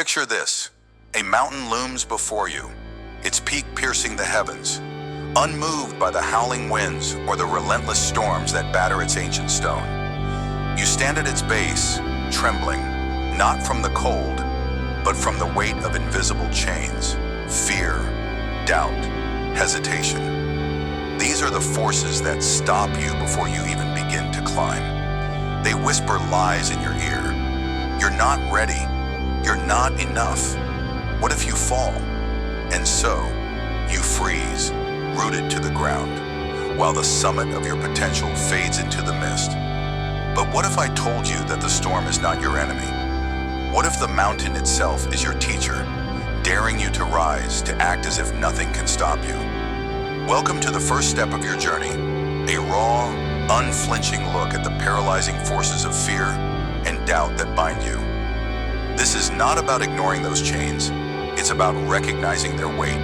Picture this. A mountain looms before you, its peak piercing the heavens, unmoved by the howling winds or the relentless storms that batter its ancient stone. You stand at its base, trembling, not from the cold, but from the weight of invisible chains, fear, doubt, hesitation. These are the forces that stop you before you even begin to climb. They whisper lies in your ear. You're not ready. You're not enough. What if you fall? And so, you freeze, rooted to the ground, while the summit of your potential fades into the mist. But what if I told you that the storm is not your enemy? What if the mountain itself is your teacher, daring you to rise, to act as if nothing can stop you? Welcome to the first step of your journey, a raw, unflinching look at the paralyzing forces of fear and doubt that bind you. This is not about ignoring those chains. It's about recognizing their weight,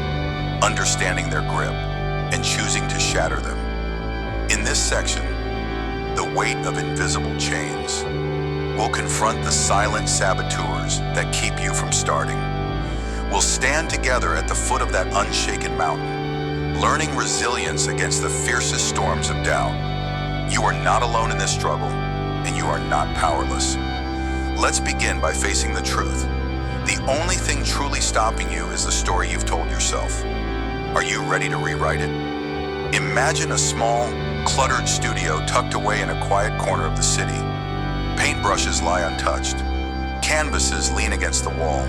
understanding their grip, and choosing to shatter them. In this section, the weight of invisible chains, we'll confront the silent saboteurs that keep you from starting. We'll stand together at the foot of that unshaken mountain, learning resilience against the fiercest storms of doubt. You are not alone in this struggle, and you are not powerless. Let's begin by facing the truth. The only thing truly stopping you is the story you've told yourself. Are you ready to rewrite it? Imagine a small, cluttered studio tucked away in a quiet corner of the city. Paintbrushes lie untouched. Canvases lean against the wall,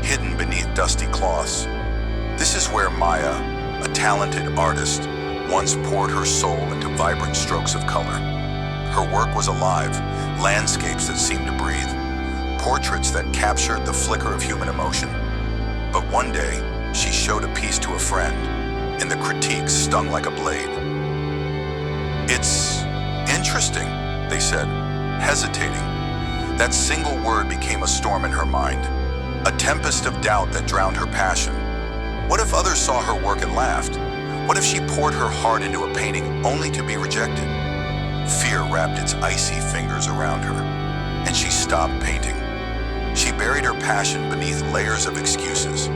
hidden beneath dusty cloths. This is where Maya, a talented artist, once poured her soul into vibrant strokes of color. Her work was alive, landscapes that seemed to breathe, portraits that captured the flicker of human emotion. But one day, she showed a piece to a friend, and the critiques stung like a blade. "It's interesting," they said, hesitating. That single word became a storm in her mind, a tempest of doubt that drowned her passion. What if others saw her work and laughed? What if she poured her heart into a painting only to be rejected? Fear wrapped its icy fingers around her, and she stopped painting. She buried her passion beneath layers of excuses.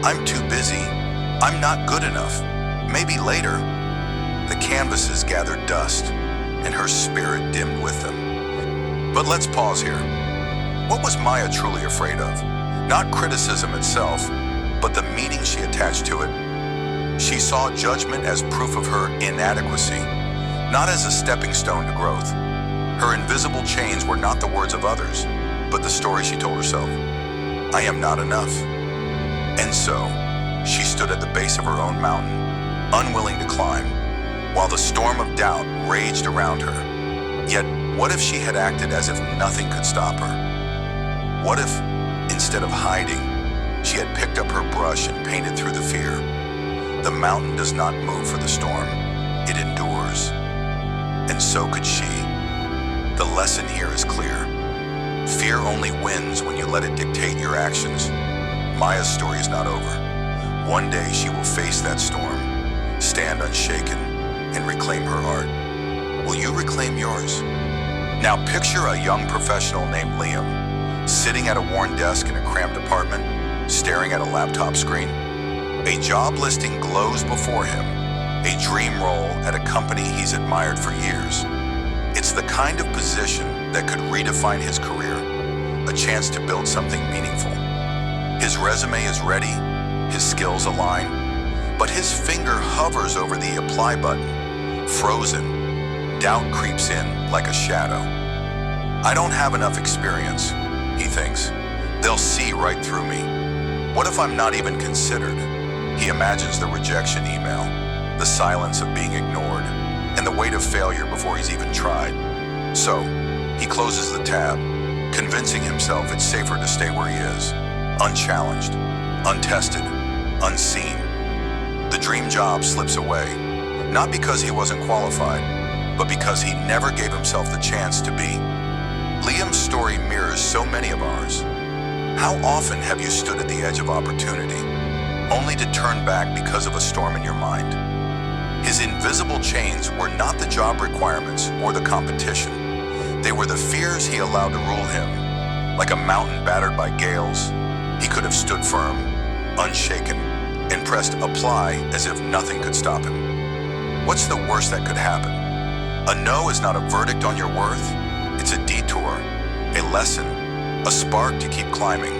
"I'm too busy. I'm not good enough. Maybe later." The canvases gathered dust, and her spirit dimmed with them. But let's pause here. What was Maya truly afraid of? Not criticism itself, but the meaning she attached to it. She saw judgment as proof of her inadequacy, not as a stepping stone to growth. Her invisible chains were not the words of others, but the story she told herself. "I am not enough." And so, she stood at the base of her own mountain, unwilling to climb, while the storm of doubt raged around her. Yet, what if she had acted as if nothing could stop her? What if, instead of hiding, she had picked up her brush and painted through the fear? The mountain does not move for the storm, it endures. And so could she. The lesson here is clear. Fear only wins when you let it dictate your actions. Maya's story is not over. One day she will face that storm, stand unshaken, and reclaim her art. Will you reclaim yours? Now picture a young professional named Liam, sitting at a worn desk in a cramped apartment, staring at a laptop screen. A job listing glows before him, a dream role at a company he's admired for years. It's the kind of position that could redefine his career, a chance to build something meaningful. His resume is ready, his skills align, but his finger hovers over the apply button, frozen. Doubt creeps in like a shadow. "I don't have enough experience," he thinks. "They'll see right through me. What if I'm not even considered?" He imagines the rejection email, the silence of being ignored, and the weight of failure before he's even tried. So, he closes the tab, convincing himself it's safer to stay where he is, unchallenged, untested, unseen. The dream job slips away, not because he wasn't qualified, but because he never gave himself the chance to be. Liam's story mirrors so many of ours. How often have you stood at the edge of opportunity, only to turn back because of a storm in your mind? His invisible chains were not the job requirements or the competition. They were the fears he allowed to rule him. Like a mountain battered by gales, could have stood firm, unshaken, and pressed apply as if nothing could stop him. What's the worst that could happen? A no is not a verdict on your worth. It's a detour, a lesson, a spark to keep climbing.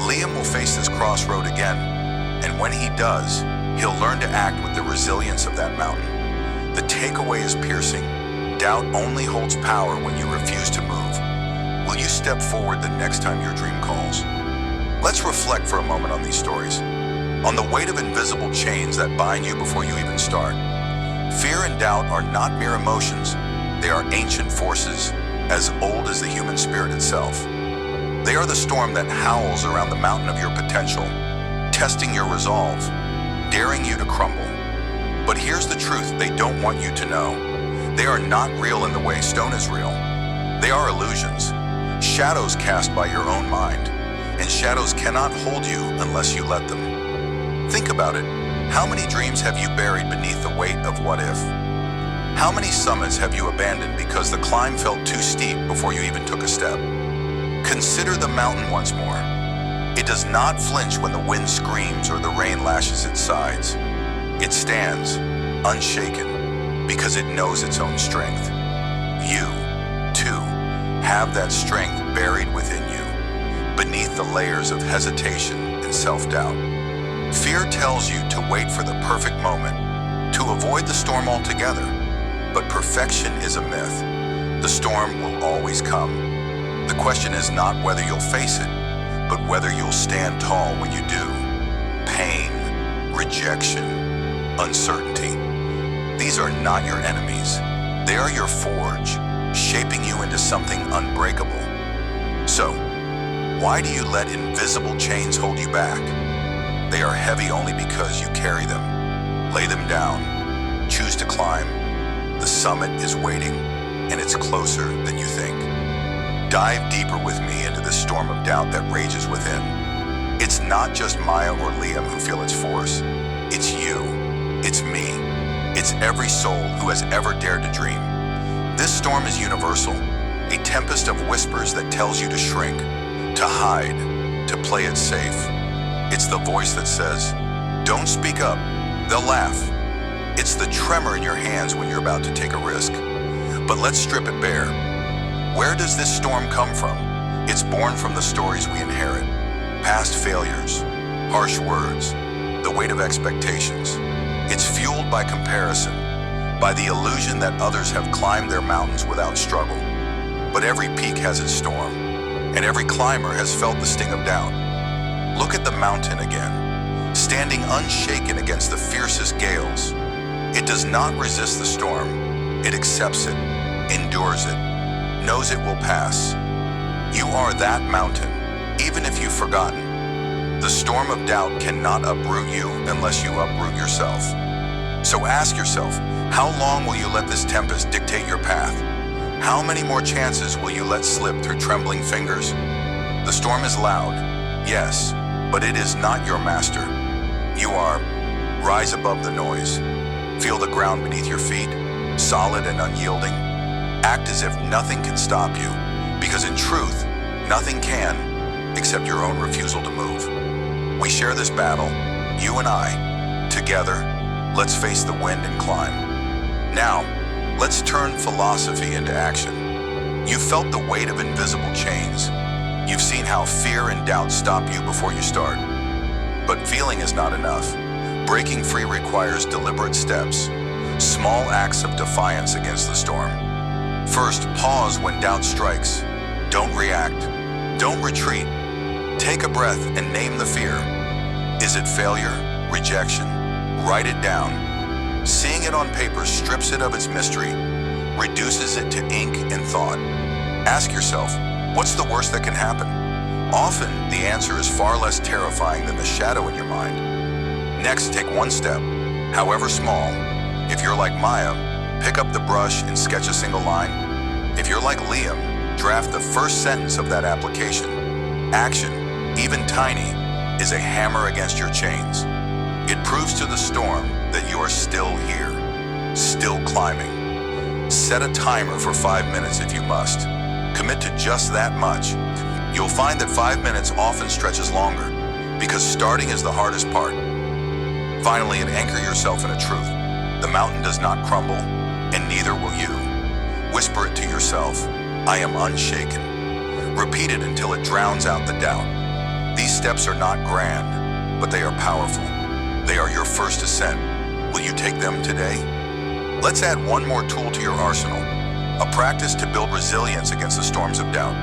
Liam will face this crossroad again, and when he does, he'll learn to act with the resilience of that mountain. The takeaway is piercing. Doubt only holds power when you refuse to move. Will you step forward the next time your dream calls? Let's reflect for a moment on these stories, on the weight of invisible chains that bind you before you even start. Fear and doubt are not mere emotions. They are ancient forces, as old as the human spirit itself. They are the storm that howls around the mountain of your potential, testing your resolve, daring you to crumble. But here's the truth they don't want you to know. They are not real in the way stone is real. They are illusions, shadows cast by your own mind, and shadows cannot hold you unless you let them. Think about it. How many dreams have you buried beneath the weight of what if? How many summits have you abandoned because the climb felt too steep before you even took a step? Consider the mountain once more. It does not flinch when the wind screams or the rain lashes its sides. It stands, unshaken, because it knows its own strength. You, too, have that strength buried within you, beneath the layers of hesitation and self-doubt. Fear tells you to wait for the perfect moment, to avoid the storm altogether. But perfection is a myth. The storm will always come. The question is not whether you'll face it, but whether you'll stand tall when you do. Pain, rejection, uncertainty. These are not your enemies. They are your forge, shaping you into something unbreakable. So, why do you let invisible chains hold you back? They are heavy only because you carry them. Lay them down. Choose to climb. The summit is waiting, and it's closer than you think. Dive deeper with me into the storm of doubt that rages within. It's not just Maya or Liam who feel its force. It's you. It's me. It's every soul who has ever dared to dream. This storm is universal, a tempest of whispers that tells you to shrink, to hide, to play it safe. It's the voice that says, "Don't speak up, they'll laugh." It's the tremor in your hands when you're about to take a risk. But let's strip it bare. Where does this storm come from? It's born from the stories we inherit. Past failures, harsh words, the weight of expectations. It's fueled by comparison, by the illusion that others have climbed their mountains without struggle. But every peak has its storm, and every climber has felt the sting of doubt. Look at the mountain again, standing unshaken against the fiercest gales. It does not resist the storm. It accepts it, endures it, knows it will pass. You are that mountain, even if you've forgotten. The storm of doubt cannot uproot you unless you uproot yourself. So ask yourself, how long will you let this tempest dictate your path? How many more chances will you let slip through trembling fingers? The storm is loud, yes, but it is not your master. You are. Rise above the noise. Feel the ground beneath your feet, solid and unyielding. Act as if nothing can stop you, because in truth, nothing can, except your own refusal to move. We share this battle, you and I. Together, let's face the wind and climb. Now, let's turn philosophy into action. You've felt the weight of invisible chains. You've seen how fear and doubt stop you before you start. But feeling is not enough. Breaking free requires deliberate steps, small acts of defiance against the storm. First, pause when doubt strikes. Don't react. Don't retreat. Take a breath and name the fear. Is it failure? Rejection? Write it down. Seeing it on paper strips it of its mystery, reduces it to ink and thought. Ask yourself, what's the worst that can happen? Often, the answer is far less terrifying than the shadow in your mind. Next, take one step, however small. If you're like Maya, pick up the brush and sketch a single line. If you're like Liam, draft the first sentence of that application. Action, even tiny, is a hammer against your chains. It proves to the storm that you are still here, still climbing. Set a timer for 5 minutes if you must. Commit to just that much. You'll find that 5 minutes often stretches longer because starting is the hardest part. Finally, and anchor yourself in a truth. The mountain does not crumble, and neither will you. Whisper it to yourself, I am unshaken. Repeat it until it drowns out the doubt. These steps are not grand, but they are powerful. They are your first ascent. Will you take them today? Let's add one more tool to your arsenal, a practice to build resilience against the storms of doubt.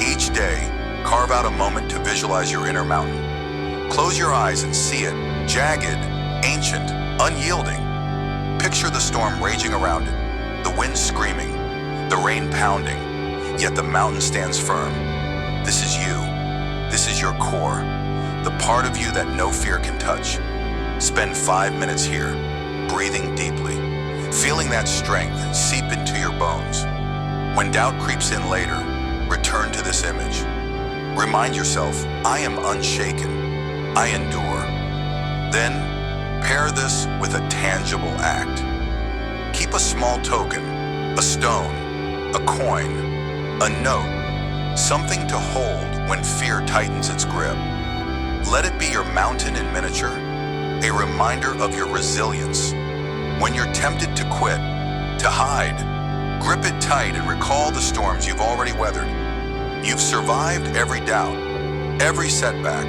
Each day, carve out a moment to visualize your inner mountain. Close your eyes and see it, jagged, ancient, unyielding. Picture the storm raging around it, the wind screaming, the rain pounding, yet the mountain stands firm. This is you. This is your core, the part of you that no fear can touch. Spend 5 minutes here, breathing deeply, feeling that strength seep into your bones. When doubt creeps in later, return to this image. Remind yourself, I am unshaken. I endure. Then, pair this with a tangible act. Keep a small token, a stone, a coin, a note, something to hold when fear tightens its grip. Let it be your mountain in miniature, a reminder of your resilience. When you're tempted to quit, to hide, grip it tight and recall the storms you've already weathered. You've survived every doubt, every setback,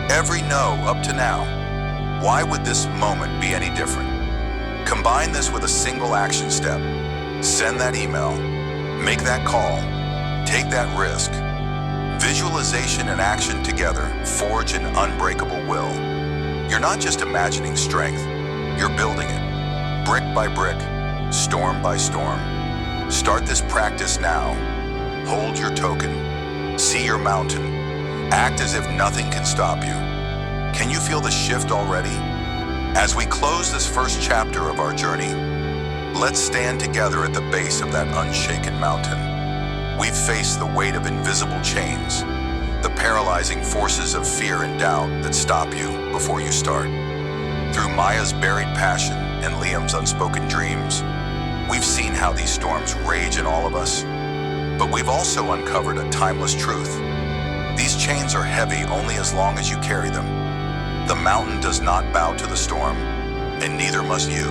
every no up to now. Why would this moment be any different? Combine this with a single action step. Send that email, make that call, take that risk. Visualization and action together forge an unbreakable will. You're not just imagining strength, you're building it, brick by brick, storm by storm. Start this practice now. Hold your token, see your mountain, act as if nothing can stop you. Can you feel the shift already? As we close this first chapter of our journey, let's stand together at the base of that unshaken mountain. We've faced the weight of invisible chains, the paralyzing forces of fear and doubt that stop you before you start. Through Maya's buried passion and Liam's unspoken dreams, we've seen how these storms rage in all of us. But we've also uncovered a timeless truth. These chains are heavy only as long as you carry them. The mountain does not bow to the storm, and neither must you.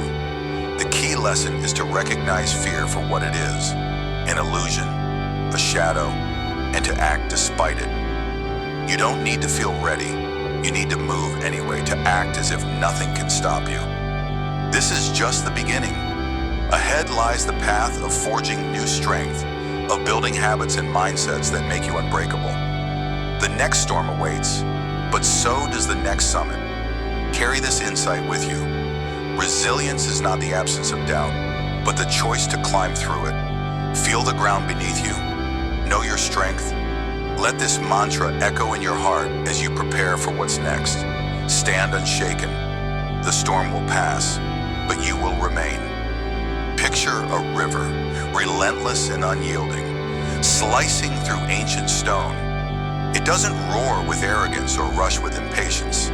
The key lesson is to recognize fear for what it is, an illusion, a shadow, and to act despite it. You don't need to feel ready. You need to move anyway, to act as if nothing can stop you. This is just the beginning. Ahead lies the path of forging new strength, of building habits and mindsets that make you unbreakable. The next storm awaits, but so does the next summit. Carry this insight with you. Resilience is not the absence of doubt, but the choice to climb through it. Feel the ground beneath you. Know your strength. Let this mantra echo in your heart as you prepare for what's next. Stand unshaken. The storm will pass, but you will remain. Picture a river, relentless and unyielding, slicing through ancient stone. It doesn't roar with arrogance or rush with impatience.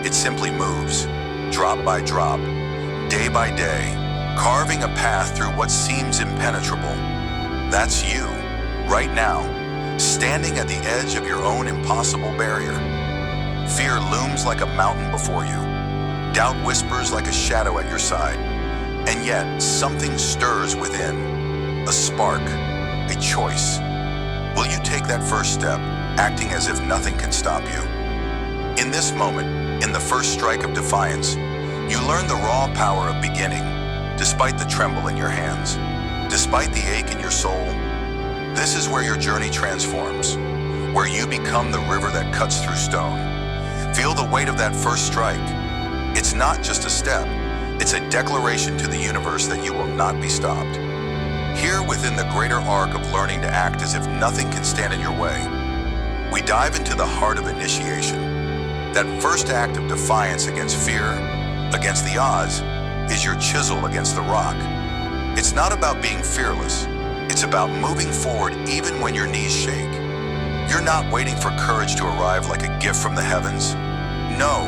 It simply moves, drop by drop, day by day, carving a path through what seems impenetrable. That's you, right now, standing at the edge of your own impossible barrier. Fear looms like a mountain before you. Doubt whispers like a shadow at your side. And yet, something stirs within, a spark, a choice. Will you take that first step, acting as if nothing can stop you? In this moment, in the first strike of defiance, you learn the raw power of beginning, despite the tremble in your hands, despite the ache in your soul. This is where your journey transforms, where you become the river that cuts through stone. Feel the weight of that first strike. It's not just a step, it's a declaration to the universe that you will not be stopped. Here within the greater arc of learning to act as if nothing can stand in your way, we dive into the heart of initiation. That first act of defiance against fear, against the odds, is your chisel against the rock. It's not about being fearless. It's about moving forward even when your knees shake. You're not waiting for courage to arrive like a gift from the heavens. No,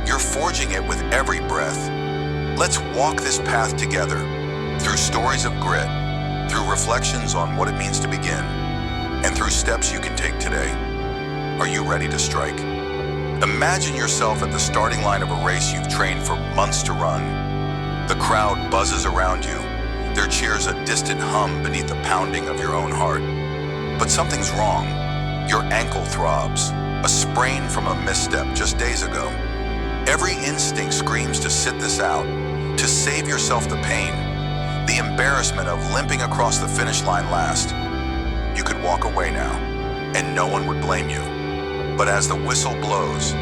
you're forging it with every breath. Let's walk this path together, through stories of grit, through reflections on what it means to begin, and through steps you can take today. Are you ready to strike? Imagine yourself at the starting line of a race you've trained for months to run. The crowd buzzes around you, their cheers a distant hum beneath the pounding of your own heart. But something's wrong. Your ankle throbs, a sprain from a misstep just days ago. Every instinct screams to sit this out, to save yourself the pain, the embarrassment of limping across the finish line last. You could walk away now, and no one would blame you. But as the whistle blows,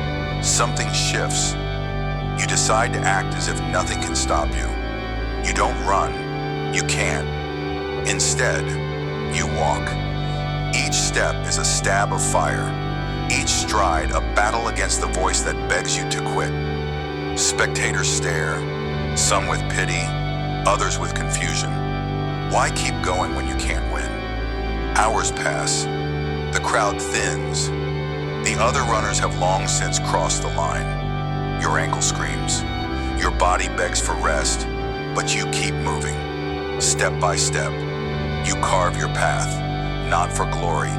something shifts. You decide to act as if nothing can stop you. You don't run. You can't. Instead, you walk. Each step is a stab of fire. Each stride a battle against the voice that begs you to quit. Spectators stare, some with pity, others with confusion. Why keep going when you can't win? Hours pass. The crowd thins. The other runners have long since crossed the line. Your ankle screams. Your body begs for rest, but you keep moving. Step by step, you carve your path, not for glory,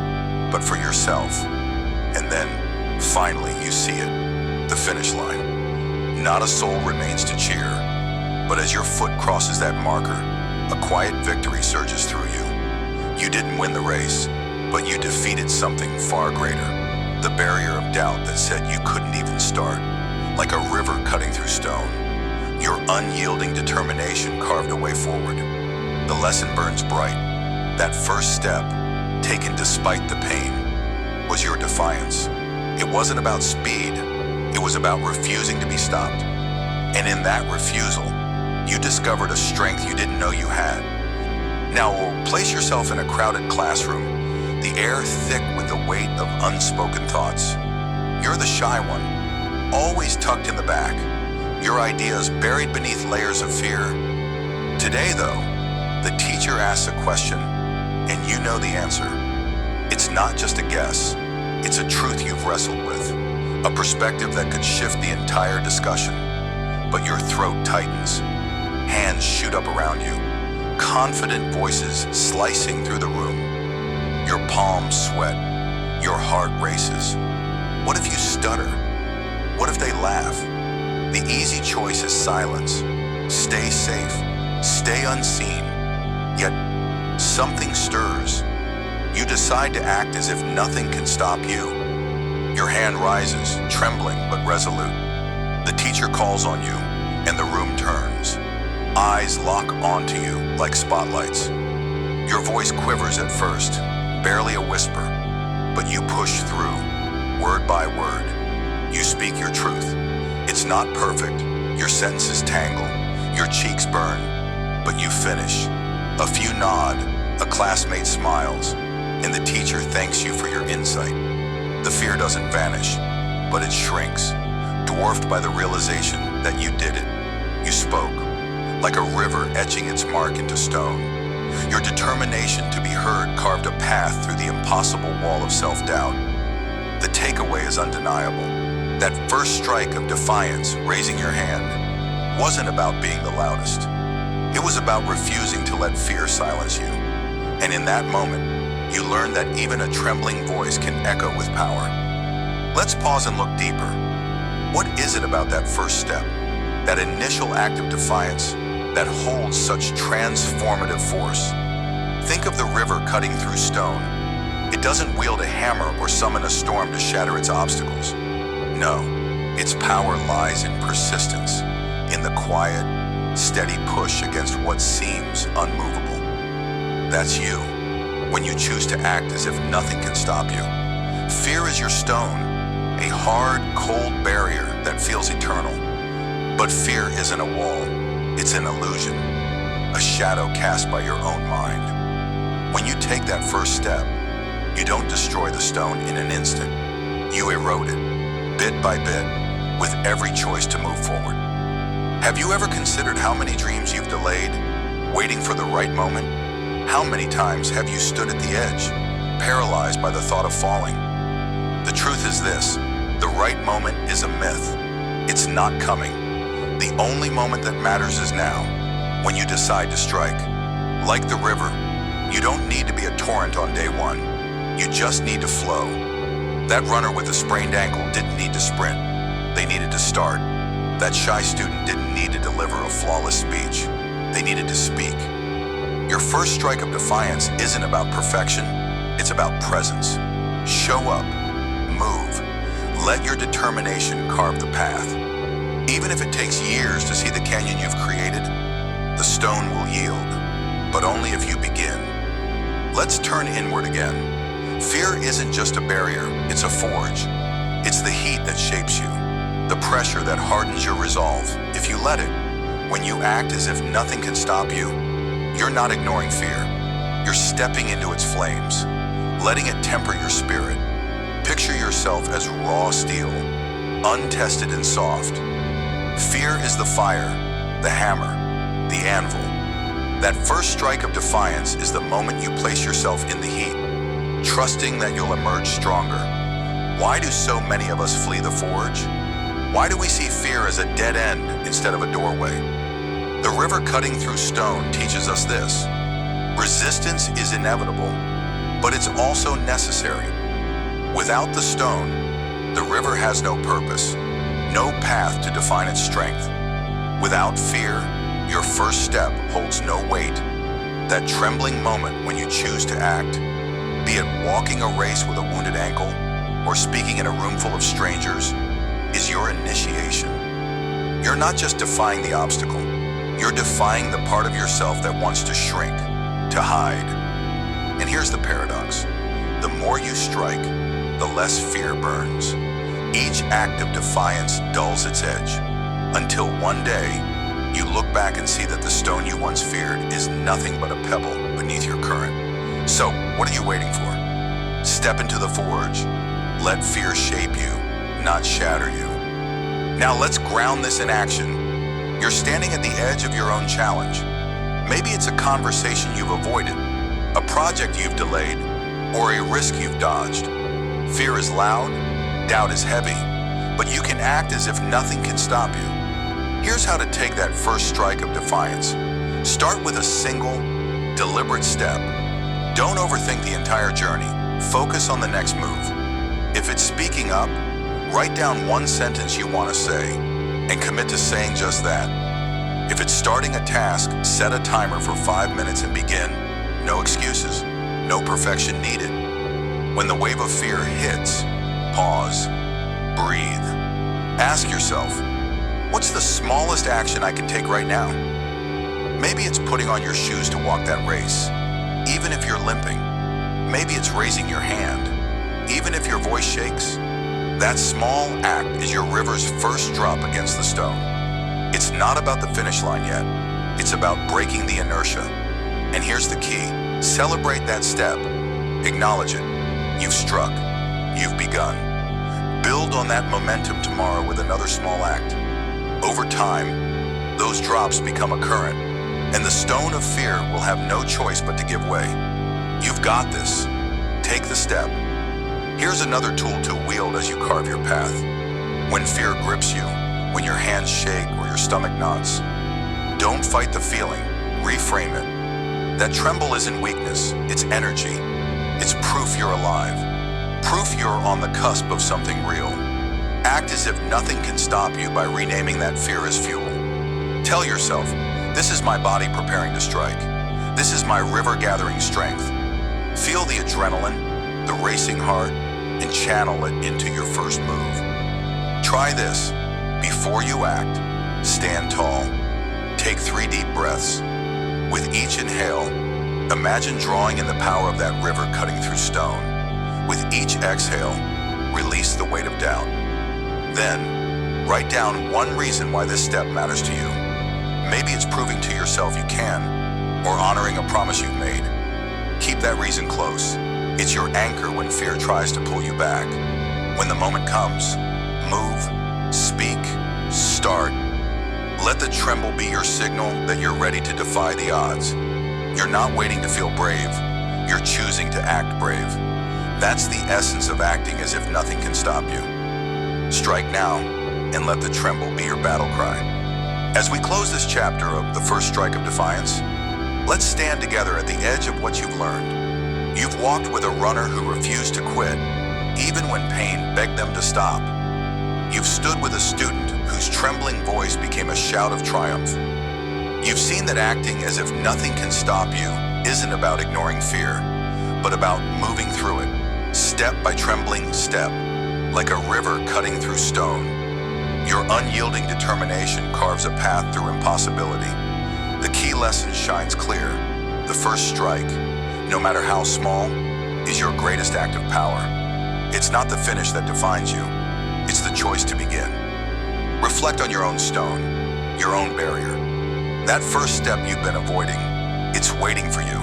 but for yourself. And then, finally, you see it, the finish line. Not a soul remains to cheer, but as your foot crosses that marker, a quiet victory surges through you. You didn't win the race, but you defeated something far greater. The barrier of doubt that said you couldn't even start, like a river cutting through stone. Your unyielding determination carved a way forward. The lesson burns bright. That first step, taken despite the pain, was your defiance. It wasn't about speed, it was about refusing to be stopped. And in that refusal, you discovered a strength you didn't know you had. Now, place yourself in a crowded classroom, the air thick with the weight of unspoken thoughts. You're the shy one, always tucked in the back, your ideas buried beneath layers of fear. Today, though, the teacher asks a question, and you know the answer. It's not just a guess, it's a truth you've wrestled with, a perspective that could shift the entire discussion. But your throat tightens, hands shoot up around you, confident voices slicing through the room. Your palms sweat, your heart races. What if you stutter? What if they laugh? The easy choice is silence. Stay safe, stay unseen. Yet, something stirs. You decide to act as if nothing can stop you. Your hand rises, trembling but resolute. The teacher calls on you, and the room turns. Eyes lock onto you like spotlights. Your voice quivers at first, barely a whisper, but you push through, word by word. You speak your truth. It's not perfect. Your sentences tangle, your cheeks burn, but you finish. A few nod, a classmate smiles, and the teacher thanks you for your insight. The fear doesn't vanish, but it shrinks, dwarfed by the realization that you did it. You spoke, like a river etching its mark into stone. Your determination to be heard carved a path through the impossible wall of self-doubt. The takeaway is undeniable. That first strike of defiance, raising your hand, wasn't about being the loudest. It was about refusing to let fear silence you. And in that moment, you learn that even a trembling voice can echo with power. Let's pause and look deeper. What is it about that first step, that initial act of defiance, that holds such transformative force? Think of the river cutting through stone. It doesn't wield a hammer or summon a storm to shatter its obstacles. No, its power lies in persistence, in the quiet, steady push against what seems unmovable. That's you, when you choose to act as if nothing can stop you. Fear is your stone, a hard, cold barrier that feels eternal. But fear isn't a wall, it's an illusion, a shadow cast by your own mind. When you take that first step, you don't destroy the stone in an instant. You erode it, bit by bit, with every choice to move forward. Have you ever considered how many dreams you've delayed, waiting for the right moment? How many times have you stood at the edge, paralyzed by the thought of falling? The truth is this, the right moment is a myth. It's not coming. The only moment that matters is now, when you decide to strike. Like the river, you don't need to be a torrent on day one. You just need to flow. That runner with a sprained ankle didn't need to sprint. They needed to start. That shy student didn't need to deliver a flawless speech. They needed to speak. Your first strike of defiance isn't about perfection. It's about presence. Show up. Move. Let your determination carve the path. Even if it takes years to see the canyon you've created, the stone will yield, but only if you begin. Let's turn inward again. Fear isn't just a barrier, it's a forge. It's the heat that shapes you, the pressure that hardens your resolve if you let it. When you act as if nothing can stop you, you're not ignoring fear. You're stepping into its flames, letting it temper your spirit. Picture yourself as raw steel, untested and soft. Fear is the fire, the hammer, the anvil. That first strike of defiance is the moment you place yourself in the heat, trusting that you'll emerge stronger. Why do so many of us flee the forge? Why do we see fear as a dead end instead of a doorway? The river cutting through stone teaches us this. Resistance is inevitable, but it's also necessary. Without the stone, the river has no purpose, no path to define its strength. Without fear, your first step holds no weight. That trembling moment when you choose to act, be it walking a race with a wounded ankle or speaking in a room full of strangers, is your initiation. You're not just defying the obstacle, you're defying the part of yourself that wants to shrink, to hide. And here's the paradox. The more you strike, the less fear burns. Each act of defiance dulls its edge, until one day, you look back and see that the stone you once feared is nothing but a pebble beneath your current. So, what are you waiting for? Step into the forge. Let fear shape you, not shatter you. Now let's ground this in action. You're standing at the edge of your own challenge. Maybe it's a conversation you've avoided, a project you've delayed, or a risk you've dodged. Fear is loud, doubt is heavy, but you can act as if nothing can stop you. Here's how to take that first strike of defiance. Start with a single, deliberate step. Don't overthink the entire journey. Focus on the next move. If it's speaking up, write down one sentence you want to say and commit to saying just that. If it's starting a task, set a timer for 5 minutes and begin. No excuses, no perfection needed. When the wave of fear hits, pause, breathe. Ask yourself, what's the smallest action I can take right now? Maybe it's putting on your shoes to walk that race, even if you're limping. Maybe it's raising your hand, even if your voice shakes. That small act is your river's first drop against the stone. It's not about the finish line yet. It's about breaking the inertia. And here's the key. Celebrate that step. Acknowledge it. You've struck. You've begun. Build on that momentum tomorrow with another small act. Over time, those drops become a current, and the stone of fear will have no choice but to give way. You've got this. Take the step. Here's another tool to wield as you carve your path. When fear grips you, when your hands shake or your stomach knots, don't fight the feeling. Reframe it. That tremble isn't weakness, it's energy. It's proof you're alive. Proof you're on the cusp of something real. Act as if nothing can stop you by renaming that fear as fuel. Tell yourself, this is my body preparing to strike. This is my river gathering strength. Feel the adrenaline, the racing heart, and channel it into your first move. Try this. Before you act, stand tall. Take 3 deep breaths. With each inhale, imagine drawing in the power of that river cutting through stone. With each exhale, release the weight of doubt. Then, write down one reason why this step matters to you. Maybe it's proving to yourself you can, or honoring a promise you've made. Keep that reason close. It's your anchor when fear tries to pull you back. When the moment comes, move, speak, start. Let the tremble be your signal that you're ready to defy the odds. You're not waiting to feel brave. You're choosing to act brave. That's the essence of acting as if nothing can stop you. Strike now and let the tremble be your battle cry. As we close this chapter of the first strike of defiance, let's stand together at the edge of what you've learned. You've walked with a runner who refused to quit, even when pain begged them to stop. You've stood with a student whose trembling voice became a shout of triumph. You've seen that acting as if nothing can stop you isn't about ignoring fear, but about moving through it, step by trembling step, like a river cutting through stone. Your unyielding determination carves a path through impossibility. The key lesson shines clear. The first strike, no matter how small, is your greatest act of power. It's not the finish that defines you. It's the choice to begin. Reflect on your own stone, your own barrier. That first step you've been avoiding, it's waiting for you.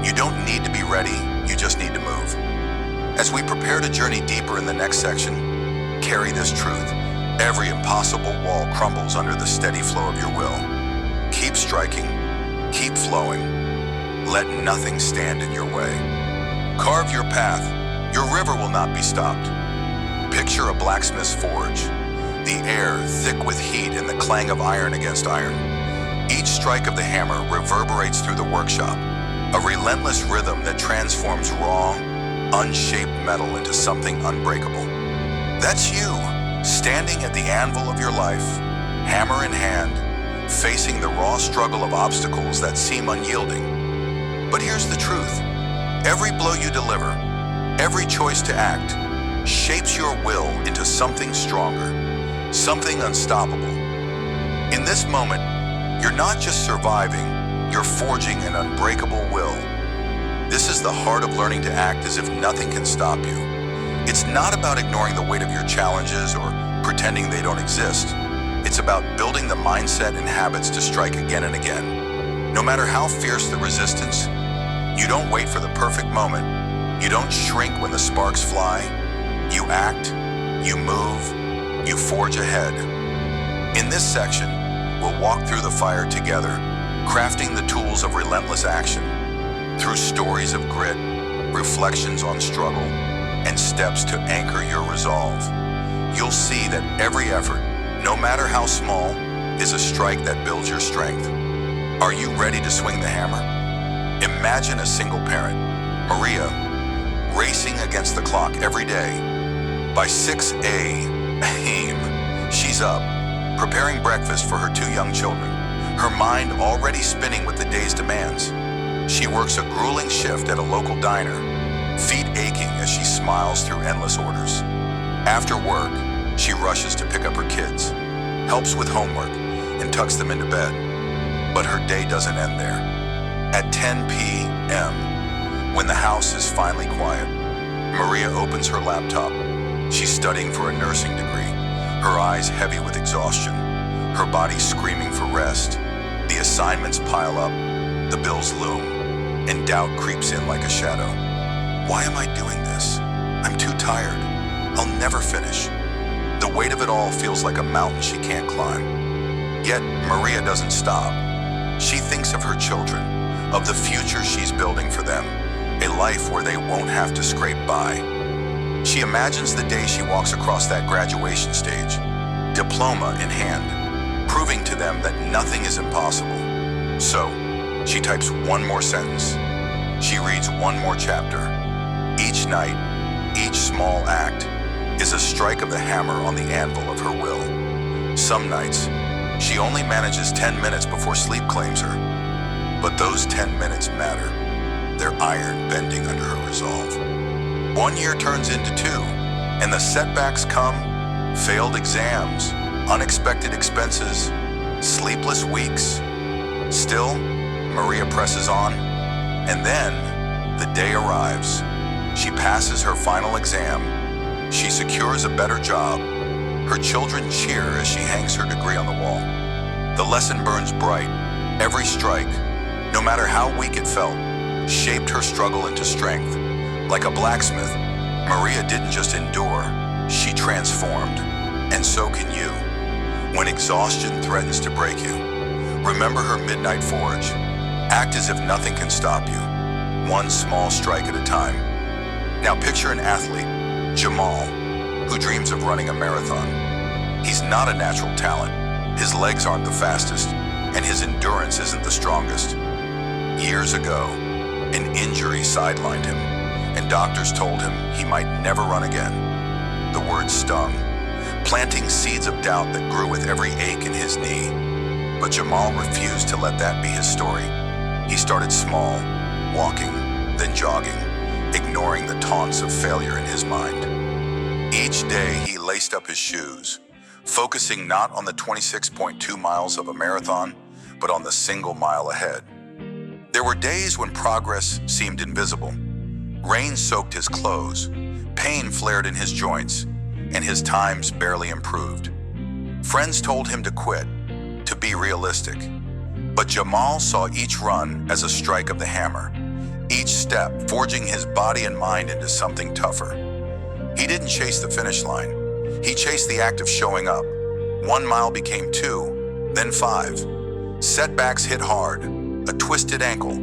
You don't need to be ready, you just need to move. As we prepare to journey deeper in the next section, carry this truth. Every impossible wall crumbles under the steady flow of your will. Keep striking, keep flowing. Let nothing stand in your way. Carve your path. Your river will not be stopped. Picture a blacksmith's forge, the air thick with heat and the clang of iron against iron. Each strike of the hammer reverberates through the workshop, a relentless rhythm that transforms raw, unshaped metal into something unbreakable. That's you, standing at the anvil of your life, hammer in hand, facing the raw struggle of obstacles that seem unyielding. But here's the truth. Every blow you deliver, every choice to act, shapes your will into something stronger, something unstoppable. In this moment, you're not just surviving, you're forging an unbreakable will. This is the heart of learning to act as if nothing can stop you. It's not about ignoring the weight of your challenges or pretending they don't exist. It's about building the mindset and habits to strike again and again. No matter how fierce the resistance, you don't wait for the perfect moment. You don't shrink when the sparks fly. You act, you move, you forge ahead. In this section, we'll walk through the fire together, crafting the tools of relentless action. Through stories of grit, reflections on struggle, and steps to anchor your resolve, you'll see that every effort, no matter how small, is a strike that builds your strength. Are you ready to swing the hammer? Imagine a single parent, Maria, racing against the clock every day. By 6 a.m., she's up, preparing breakfast for her 2 young children, her mind already spinning with the day's demands. She works a grueling shift at a local diner, feet aching as she smiles through endless orders. After work, she rushes to pick up her kids, helps with homework, and tucks them into bed. But her day doesn't end there. At 10 p.m., when the house is finally quiet, Maria opens her laptop. She's studying for a nursing degree, her eyes heavy with exhaustion, her body screaming for rest. The assignments pile up, the bills loom, and doubt creeps in like a shadow. Why am I doing this? I'm too tired. I'll never finish. The weight of it all feels like a mountain she can't climb. Yet, Maria doesn't stop. She thinks of her children, of the future she's building for them, a life where they won't have to scrape by. She imagines the day she walks across that graduation stage, diploma in hand, proving to them that nothing is impossible. So, she types one more sentence. She reads one more chapter. Each night, each small act is a strike of the hammer on the anvil of her will. Some nights, she only manages 10 minutes before sleep claims her. But those 10 minutes matter. They're iron bending under her resolve. 1 year turns into 2, and the setbacks come. Failed exams, unexpected expenses, sleepless weeks. Still, Maria presses on, and then the day arrives. She passes her final exam. She secures a better job. Her children cheer as she hangs her degree on the wall. The lesson burns bright. Every strike, no matter how weak it felt, shaped her struggle into strength. Like a blacksmith, Maria didn't just endure, she transformed. And so can you. When exhaustion threatens to break you, remember her midnight forge. Act as if nothing can stop you, one small strike at a time. Now picture an athlete, Jamal, who dreams of running a marathon. He's not a natural talent. His legs aren't the fastest, and his endurance isn't the strongest. Years ago, An injury sidelined him, and doctors told him he might never run again. The word stung, planting seeds of doubt that grew with every ache in his knee. But Jamal refused to let that be his story. He started small, walking, then jogging, ignoring the taunts of failure in his mind. Each day he laced up his shoes, focusing not on the 26.2 miles of a marathon, but on the single mile ahead. There were days when progress seemed invisible. Rain soaked his clothes, pain flared in his joints, and his times barely improved. Friends told him to quit, to be realistic. But Jamal saw each run as a strike of the hammer, each step forging his body and mind into something tougher. He didn't chase the finish line. He chased the act of showing up. 1 mile became 2, then 5. Setbacks hit hard, a twisted ankle,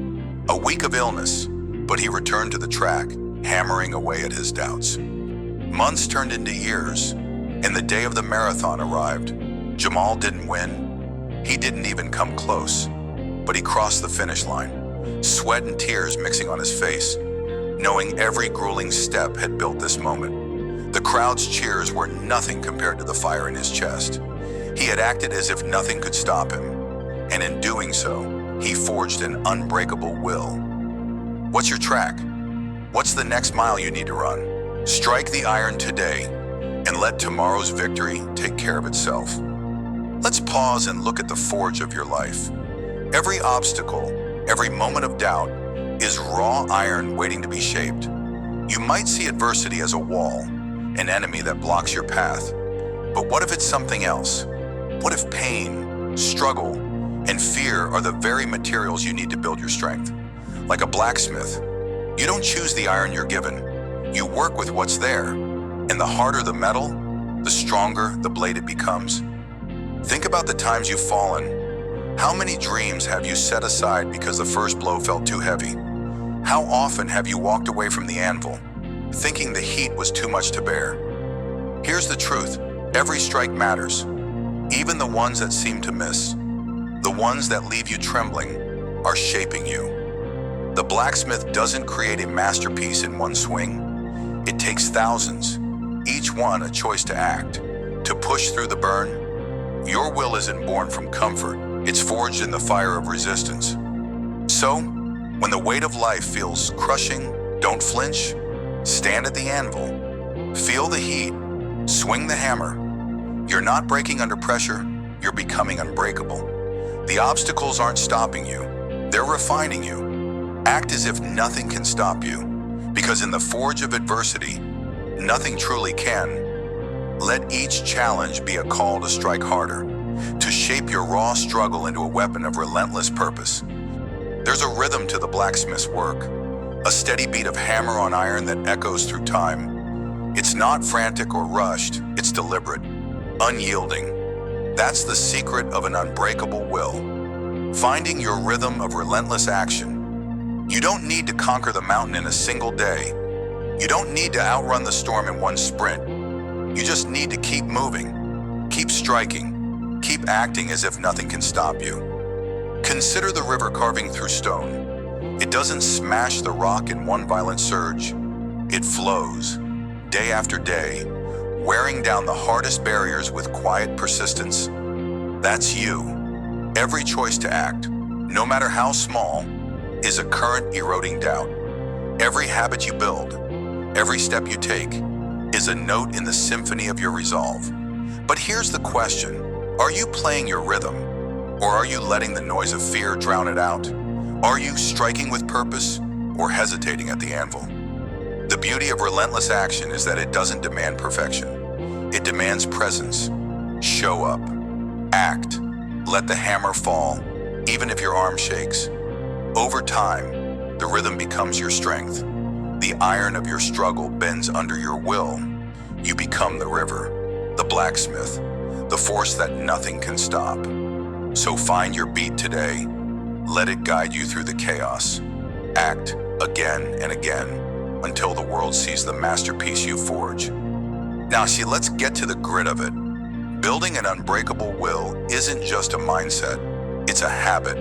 a week of illness, but he returned to the track, hammering away at his doubts. Months turned into years, and the day of the marathon arrived. Jamal didn't win. He didn't even come close, but he crossed the finish line, sweat and tears mixing on his face, knowing every grueling step had built this moment. The crowd's cheers were nothing compared to the fire in his chest. He had acted as if nothing could stop him, and in doing so, he forged an unbreakable will. What's your track? What's the next mile you need to run? Strike the iron today, and let tomorrow's victory take care of itself. Let's pause and look at the forge of your life. Every obstacle, every moment of doubt, is raw iron waiting to be shaped. You might see adversity as a wall, an enemy that blocks your path. But what if it's something else? What if pain, struggle, and fear are the very materials you need to build your strength? Like a blacksmith, you don't choose the iron you're given. You work with what's there, and the harder the metal, the stronger the blade it becomes. Think about the times you've fallen. How many dreams have you set aside because the first blow felt too heavy? How often have you walked away from the anvil, thinking the heat was too much to bear? Here's the truth. Every strike matters, even the ones that seem to miss. The ones that leave you trembling are shaping you. The blacksmith doesn't create a masterpiece in one swing. It takes thousands, each one a choice to act, to push through the burn. Your will isn't born from comfort. It's forged in the fire of resistance. So, when the weight of life feels crushing, don't flinch. Stand at the anvil. Feel the heat. Swing the hammer. You're not breaking under pressure. You're becoming unbreakable. The obstacles aren't stopping you. They're refining you. Act as if nothing can stop you, because in the forge of adversity, nothing truly can. Let each challenge be a call to strike harder, to shape your raw struggle into a weapon of relentless purpose. There's a rhythm to the blacksmith's work, a steady beat of hammer on iron that echoes through time. It's not frantic or rushed, it's deliberate, unyielding. That's the secret of an unbreakable will. Finding your rhythm of relentless action. You don't need to conquer the mountain in a single day. You don't need to outrun the storm in one sprint. You just need to keep moving, keep striking, keep acting as if nothing can stop you. Consider the river carving through stone. It doesn't smash the rock in one violent surge. It flows, day after day, wearing down the hardest barriers with quiet persistence. That's you. Every choice to act, no matter how small, is a current eroding doubt. Every habit you build, every step you take, is a note in the symphony of your resolve. But here's the question. Are you playing your rhythm, or are you letting the noise of fear drown it out? Are you striking with purpose, or hesitating at the anvil? The beauty of relentless action is that it doesn't demand perfection. It demands presence. Show up. Act. Let the hammer fall, even if your arm shakes. Over time, the rhythm becomes your strength. The iron of your struggle bends under your will. You become the river, the blacksmith, the force that nothing can stop. So find your beat today. Let it guide you through the chaos. Act again and again until the world sees the masterpiece you forge. Now, let's get to the grit of it. Building an unbreakable will isn't just a mindset. It's a habit,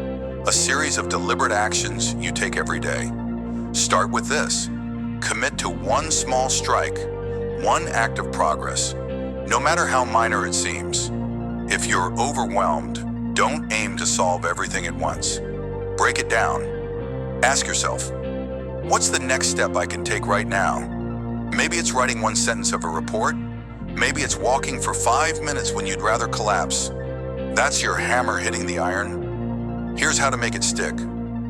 a series of deliberate actions you take every day. Start with this. Commit to one small strike, one act of progress, no matter how minor it seems. If you're overwhelmed, don't aim to solve everything at once. Break it down. Ask yourself, what's the next step I can take right now? Maybe it's writing one sentence of a report. Maybe it's walking for 5 minutes when you'd rather collapse. That's your hammer hitting the iron. Here's how to make it stick.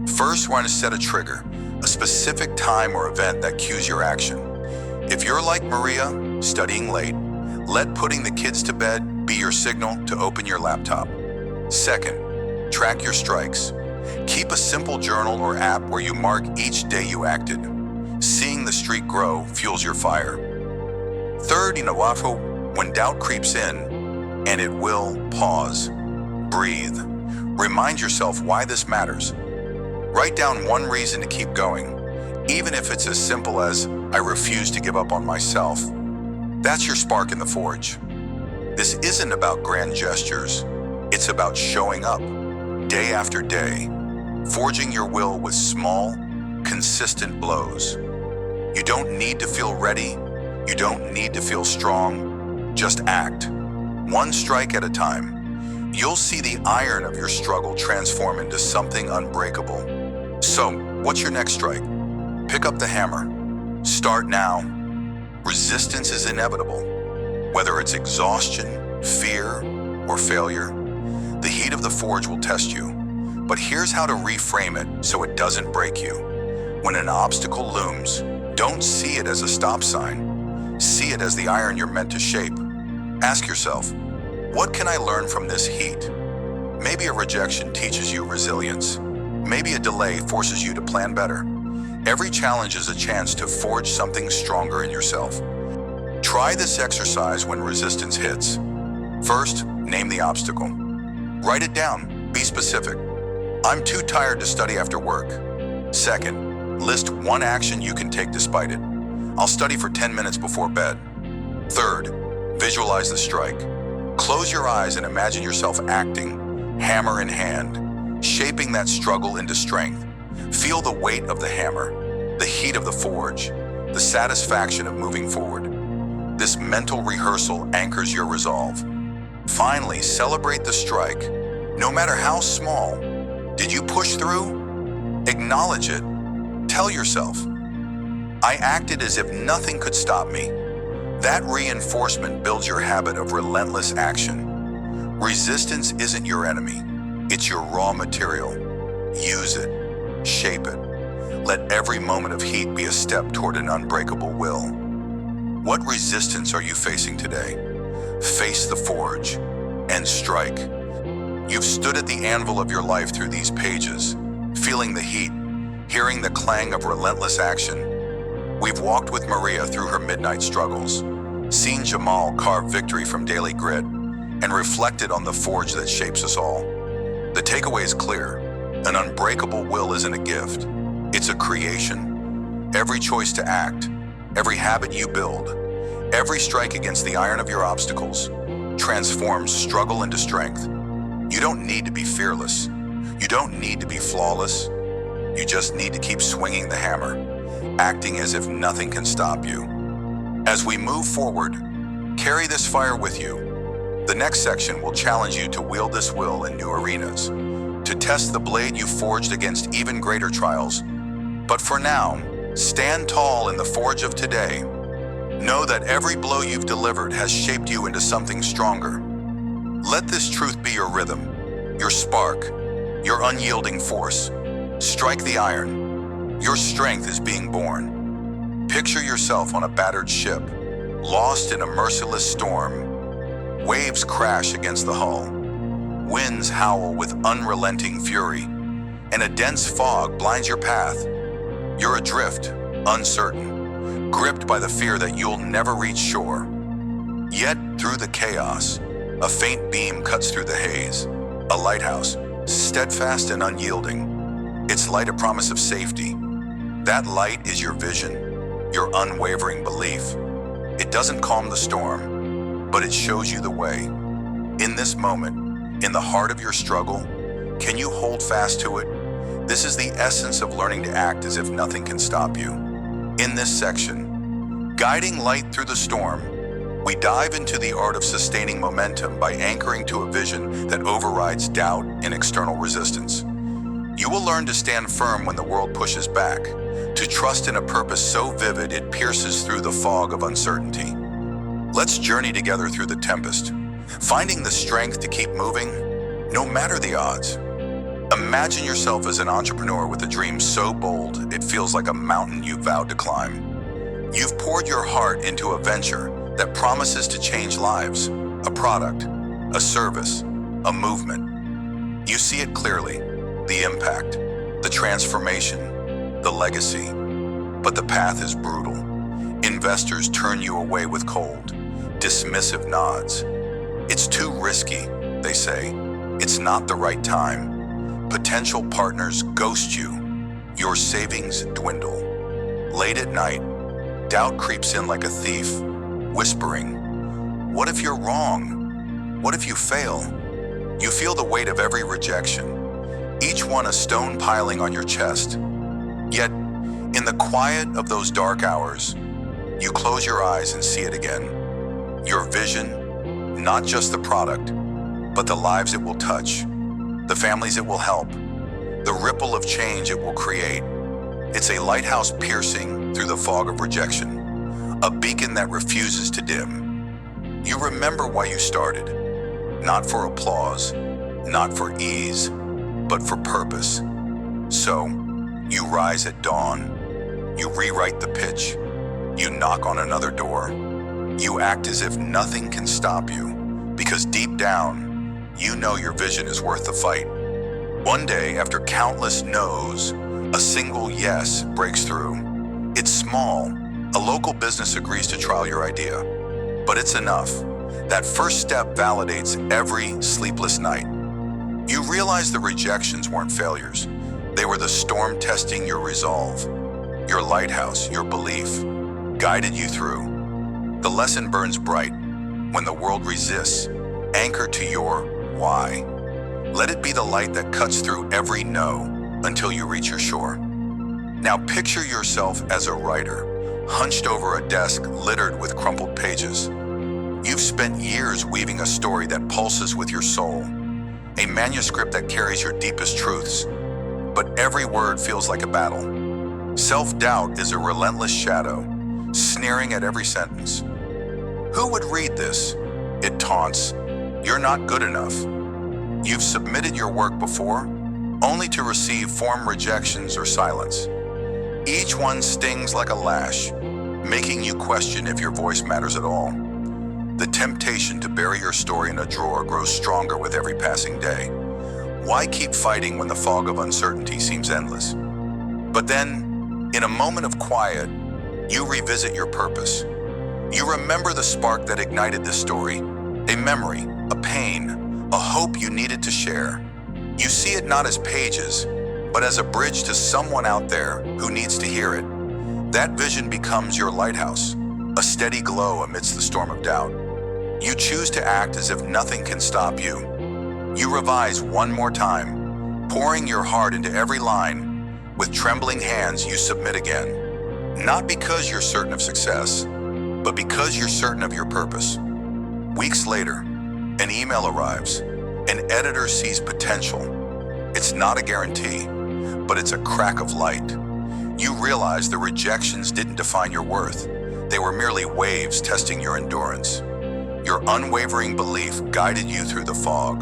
First, we're going to set a trigger, a specific time or event that cues your action. If you're like Maria, studying late, let putting the kids to bed be your signal to open your laptop. Second, track your strikes. Keep a simple journal or app where you mark each day you acted. Seeing the streak grow fuels your fire. Third, when doubt creeps in, and it will, pause. Breathe. Remind yourself why this matters. Write down one reason to keep going, even if it's as simple as, I refuse to give up on myself. That's your spark in the forge. This isn't about grand gestures. It's about showing up, day after day, forging your will with small, consistent blows. You don't need to feel ready. You don't need to feel strong. Just act, one strike at a time. You'll see the iron of your struggle transform into something unbreakable. So, what's your next strike? Pick up the hammer. Start now. Resistance is inevitable. Whether it's exhaustion, fear, or failure, the heat of the forge will test you. But here's how to reframe it so it doesn't break you. When an obstacle looms, don't see it as a stop sign. See it as the iron you're meant to shape. Ask yourself, what can I learn from this heat? Maybe a rejection teaches you resilience. Maybe a delay forces you to plan better. Every challenge is a chance to forge something stronger in yourself. Try this exercise when resistance hits. First, name the obstacle. Write it down. Be specific. I'm too tired to study after work. Second, list one action you can take despite it. I'll study for 10 minutes before bed. Third, visualize the strike. Close your eyes and imagine yourself acting, hammer in hand, shaping that struggle into strength. Feel the weight of the hammer, the heat of the forge, the satisfaction of moving forward. This mental rehearsal anchors your resolve. Finally, celebrate the strike. No matter how small, did you push through? Acknowledge it. Tell yourself, I acted as if nothing could stop me. That reinforcement builds your habit of relentless action. Resistance isn't your enemy. It's your raw material. Use it. Shape it. Let every moment of heat be a step toward an unbreakable will. What resistance are you facing today? Face the forge and strike. You've stood at the anvil of your life through these pages, feeling the heat, hearing the clang of relentless action. We've walked with Maria through her midnight struggles, seen Jamal carve victory from daily grit, and reflected on the forge that shapes us all. The takeaway is clear. An unbreakable will isn't a gift. It's a creation. Every choice to act, every habit you build, every strike against the iron of your obstacles transforms struggle into strength. You don't need to be fearless. You don't need to be flawless. You just need to keep swinging the hammer, acting as if nothing can stop you. As we move forward, carry this fire with you. The next section will challenge you to wield this will in new arenas, to test the blade you forged against even greater trials. But for now, stand tall in the forge of today. Know that every blow you've delivered has shaped you into something stronger. Let this truth be your rhythm, your spark, your unyielding force. Strike the iron. Your strength is being born. Picture yourself on a battered ship, lost in a merciless storm. Waves crash against the hull. Winds howl with unrelenting fury, and a dense fog blinds your path. You're adrift, uncertain, gripped by the fear that you'll never reach shore. Yet, through the chaos, a faint beam cuts through the haze, a lighthouse, steadfast and unyielding. Its light a promise of safety. That light is your vision, your unwavering belief. It doesn't calm the storm, but it shows you the way. In this moment, in the heart of your struggle, can you hold fast to it? This is the essence of learning to act as if nothing can stop you. In this section, guiding light through the storm, we dive into the art of sustaining momentum by anchoring to a vision that overrides doubt and external resistance. You will learn to stand firm when the world pushes back, to trust in a purpose so vivid it pierces through the fog of uncertainty. Let's journey together through the tempest, finding the strength to keep moving, no matter the odds. Imagine yourself as an entrepreneur with a dream so bold it feels like a mountain you vowed to climb. You've poured your heart into a venture that promises to change lives, a product, a service, a movement. You see it clearly, the impact, the transformation, the legacy. But the path is brutal. Investors turn you away with cold, dismissive nods. It's too risky, they say. It's not the right time. Potential partners ghost you. Your savings dwindle. Late at night, doubt creeps in like a thief, whispering, what if you're wrong? What if you fail? You feel the weight of every rejection, each one a stone piling on your chest. Yet, in the quiet of those dark hours, you close your eyes and see it again. Your vision, not just the product, but the lives it will touch, the families it will help, the ripple of change it will create. It's a lighthouse piercing through the fog of rejection, a beacon that refuses to dim. You remember why you started, not for applause, not for ease, but for purpose. So, you rise at dawn, you rewrite the pitch, you knock on another door, you act as if nothing can stop you, because deep down, you know your vision is worth the fight. One day, after countless no's, a single yes breaks through. It's small. A local business agrees to trial your idea, but it's enough. That first step validates every sleepless night. You realize the rejections weren't failures. They were the storm testing your resolve. Your lighthouse, your belief, guided you through. The lesson burns bright when the world resists, anchored to your why. Let it be the light that cuts through every no until you reach your shore. Now picture yourself as a writer, hunched over a desk littered with crumpled pages. You've spent years weaving a story that pulses with your soul, a manuscript that carries your deepest truths, but every word feels like a battle. Self-doubt is a relentless shadow, sneering at every sentence. Who would read this? It taunts. You're not good enough. You've submitted your work before, only to receive form rejections or silence. Each one stings like a lash, making you question if your voice matters at all. The temptation to bury your story in a drawer grows stronger with every passing day. Why keep fighting when the fog of uncertainty seems endless? But then, in a moment of quiet, you revisit your purpose. You remember the spark that ignited this story, a memory, a pain, a hope you needed to share. You see it not as pages, but as a bridge to someone out there who needs to hear it. That vision becomes your lighthouse, a steady glow amidst the storm of doubt. You choose to act as if nothing can stop you. You revise one more time, pouring your heart into every line. With trembling hands, you submit again. Not because you're certain of success, but because you're certain of your purpose. Weeks later, an email arrives. An editor sees potential. It's not a guarantee, but it's a crack of light. You realize the rejections didn't define your worth. They were merely waves testing your endurance. Your unwavering belief guided you through the fog.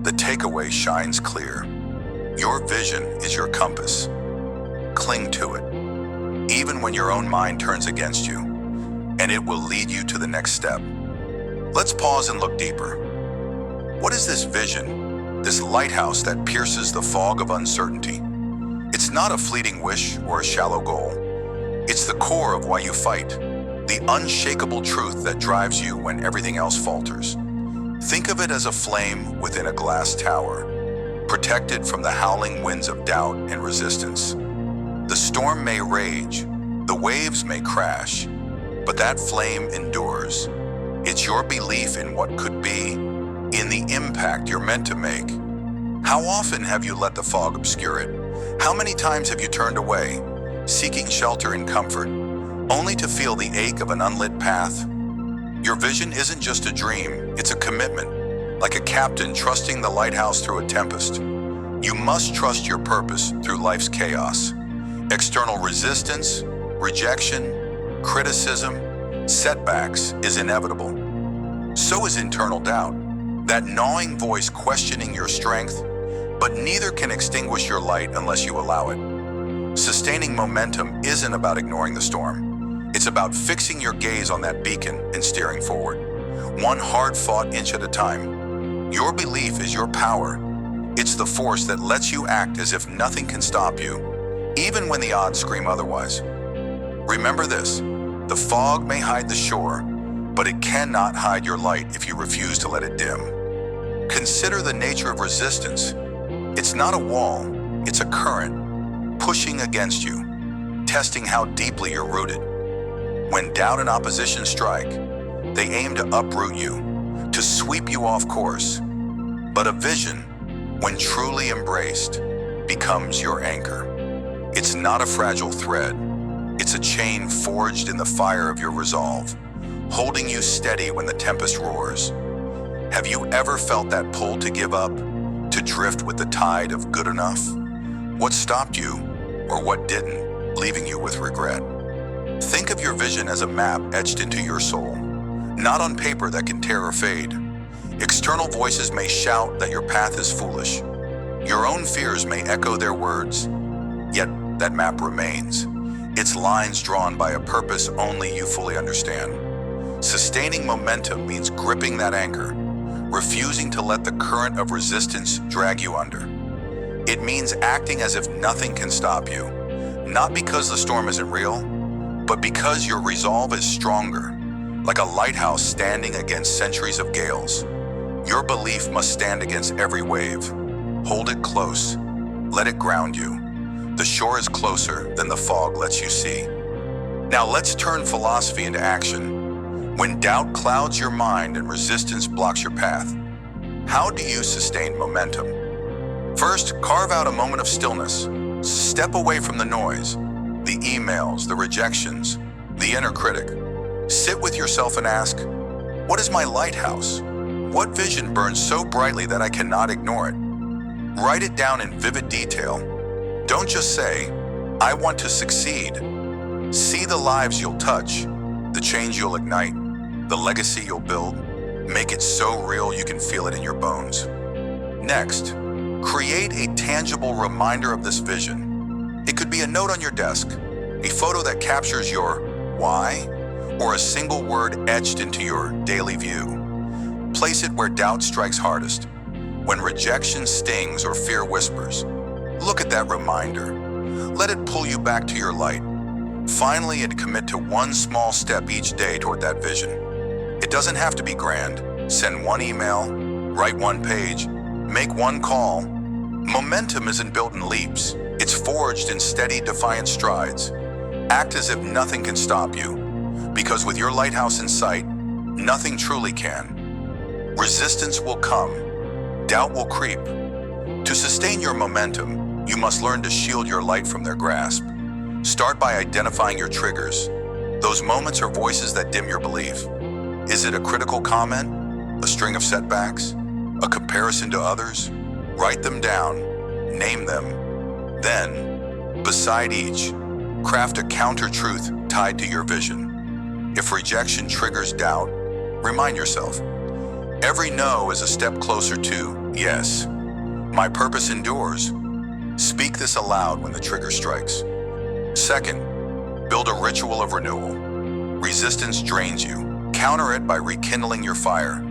The takeaway shines clear. Your vision is your compass. Cling to it, even when your own mind turns against you, and it will lead you to the next step. Let's pause and look deeper. What is this vision, this lighthouse that pierces the fog of uncertainty? It's not a fleeting wish or a shallow goal. It's the core of why you fight, the unshakable truth that drives you when everything else falters. Think of it as a flame within a glass tower, protected from the howling winds of doubt and resistance. The storm may rage, the waves may crash, but that flame endures. It's your belief in what could be, in the impact you're meant to make. How often have you let the fog obscure it, How many times have you turned away, seeking shelter and comfort, only to feel the ache of an unlit path? Your vision isn't just a dream, it's a commitment, like a captain trusting the lighthouse through a tempest. You must trust your purpose through life's chaos. External resistance, rejection, criticism, setbacks is inevitable. So is internal doubt, that gnawing voice questioning your strength, but neither can extinguish your light unless you allow it. Sustaining momentum isn't about ignoring the storm. It's about fixing your gaze on that beacon and steering forward, one hard-fought inch at a time. Your belief is your power. It's the force that lets you act as if nothing can stop you, even when the odds scream otherwise. Remember this, the fog may hide the shore, but it cannot hide your light if you refuse to let it dim. Consider the nature of resistance. It's not a wall, it's a current, pushing against you, testing how deeply you're rooted. When doubt and opposition strike, they aim to uproot you, to sweep you off course. But a vision, when truly embraced, becomes your anchor. It's not a fragile thread, it's a chain forged in the fire of your resolve, holding you steady when the tempest roars. Have you ever felt that pull to give up, to drift with the tide of good enough? What stopped you, or what didn't, leaving you with regret? Think of your vision as a map etched into your soul, not on paper that can tear or fade. External voices may shout that your path is foolish. Your own fears may echo their words, yet that map remains. Its lines drawn by a purpose only you fully understand. Sustaining momentum means gripping that anchor, refusing to let the current of resistance drag you under. It means acting as if nothing can stop you, not because the storm isn't real, but because your resolve is stronger, like a lighthouse standing against centuries of gales. Your belief must stand against every wave. Hold it close, let it ground you. The shore is closer than the fog lets you see. Now let's turn philosophy into action. When doubt clouds your mind and resistance blocks your path, how do you sustain momentum? First, carve out a moment of stillness. Step away from the noise, the emails, the rejections, the inner critic. Sit with yourself and ask, what is my lighthouse? What vision burns so brightly that I cannot ignore it? Write it down in vivid detail. Don't just say, I want to succeed. See the lives you'll touch, the change you'll ignite, the legacy you'll build. Make it so real you can feel it in your bones. Next, create a tangible reminder of this vision. It could be a note on your desk, a photo that captures your why, or a single word etched into your daily view. Place it where doubt strikes hardest, when rejection stings or fear whispers. Look at that reminder. Let it pull you back to your light. Finally, and commit to one small step each day toward that vision. It doesn't have to be grand. Send one email, write one page, make one call. Momentum isn't built in leaps. It's forged in steady, defiant strides. Act as if nothing can stop you, because with your lighthouse in sight, nothing truly can. Resistance will come. Doubt will creep. To sustain your momentum, you must learn to shield your light from their grasp. Start by identifying your triggers, those moments or voices that dim your belief. Is it a critical comment, a string of setbacks, a comparison to others? Write them down, name them. Then, beside each, craft a counter-truth tied to your vision. If rejection triggers doubt, remind yourself, every no is a step closer to yes. My purpose endures. Speak this aloud when the trigger strikes. Second, build a ritual of renewal. Resistance drains you. Counter it by rekindling your fire.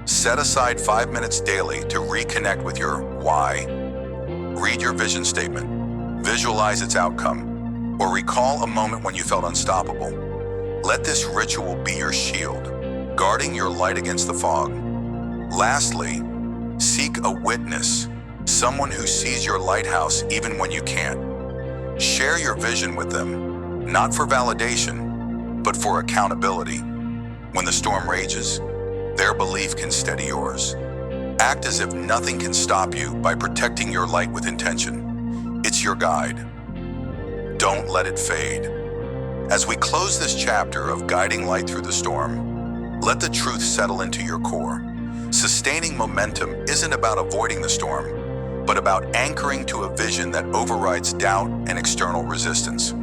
Set aside 5 minutes daily to reconnect with your why. Read your vision statement. Visualize its outcome. Or recall a moment when you felt unstoppable. Let this ritual be your shield, guarding your light against the fog. Lastly, seek a witness, someone who sees your lighthouse even when you can't. Share your vision with them, not for validation, but for accountability. When the storm rages, their belief can steady yours. Act as if nothing can stop you by protecting your light with intention. It's your guide. Don't let it fade. As we close this chapter of guiding light through the storm, let the truth settle into your core. Sustaining momentum isn't about avoiding the storm, but about anchoring to a vision that overrides doubt and external resistance.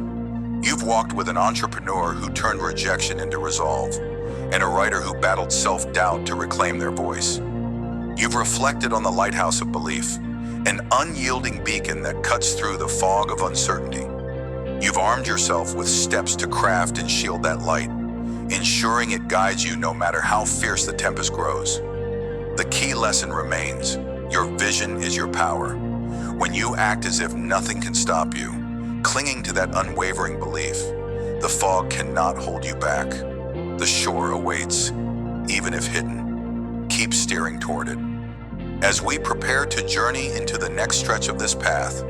You've walked with an entrepreneur who turned rejection into resolve, and a writer who battled self-doubt to reclaim their voice. You've reflected on the lighthouse of belief, an unyielding beacon that cuts through the fog of uncertainty. You've armed yourself with steps to craft and shield that light, ensuring it guides you no matter how fierce the tempest grows. The key lesson remains: your vision is your power. When you act as if nothing can stop you, clinging to that unwavering belief, the fog cannot hold you back. The shore awaits, even if hidden. Keep steering toward it. As we prepare to journey into the next stretch of this path,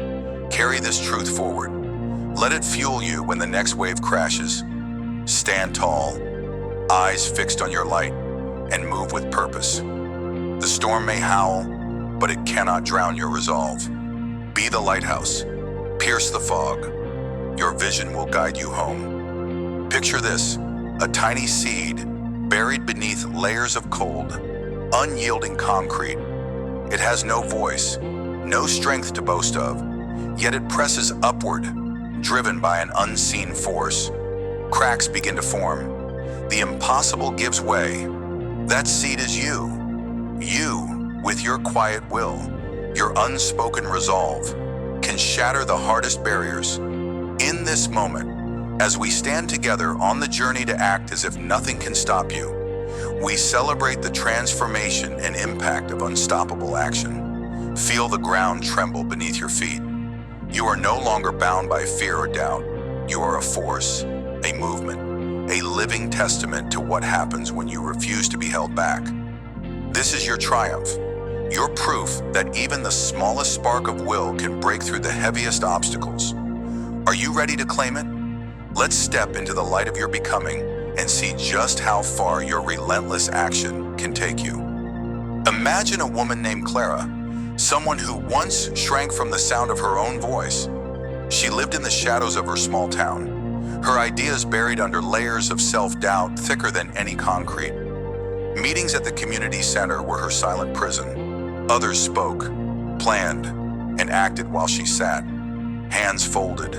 carry this truth forward. Let it fuel you when the next wave crashes. Stand tall, eyes fixed on your light, and move with purpose. The storm may howl, but it cannot drown your resolve. Be the lighthouse. Pierce the fog. Your vision will guide you home. Picture this: a tiny seed buried beneath layers of cold, unyielding concrete. It has no voice, no strength to boast of, yet it presses upward, driven by an unseen force. Cracks begin to form. The impossible gives way. That seed is you. You, with your quiet will, your unspoken resolve, can shatter the hardest barriers. In this moment, as we stand together on the journey to act as if nothing can stop you, we celebrate the transformation and impact of unstoppable action. Feel the ground tremble beneath your feet. You are no longer bound by fear or doubt. You are a force, a movement, a living testament to what happens when you refuse to be held back. This is your triumph, your proof that even the smallest spark of will can break through the heaviest obstacles. Are you ready to claim it? Let's step into the light of your becoming and see just how far your relentless action can take you. Imagine a woman named Clara, someone who once shrank from the sound of her own voice. She lived in the shadows of her small town, her ideas buried under layers of self-doubt thicker than any concrete. Meetings at the community center were her silent prison. Others spoke, planned, and acted while she sat, hands folded,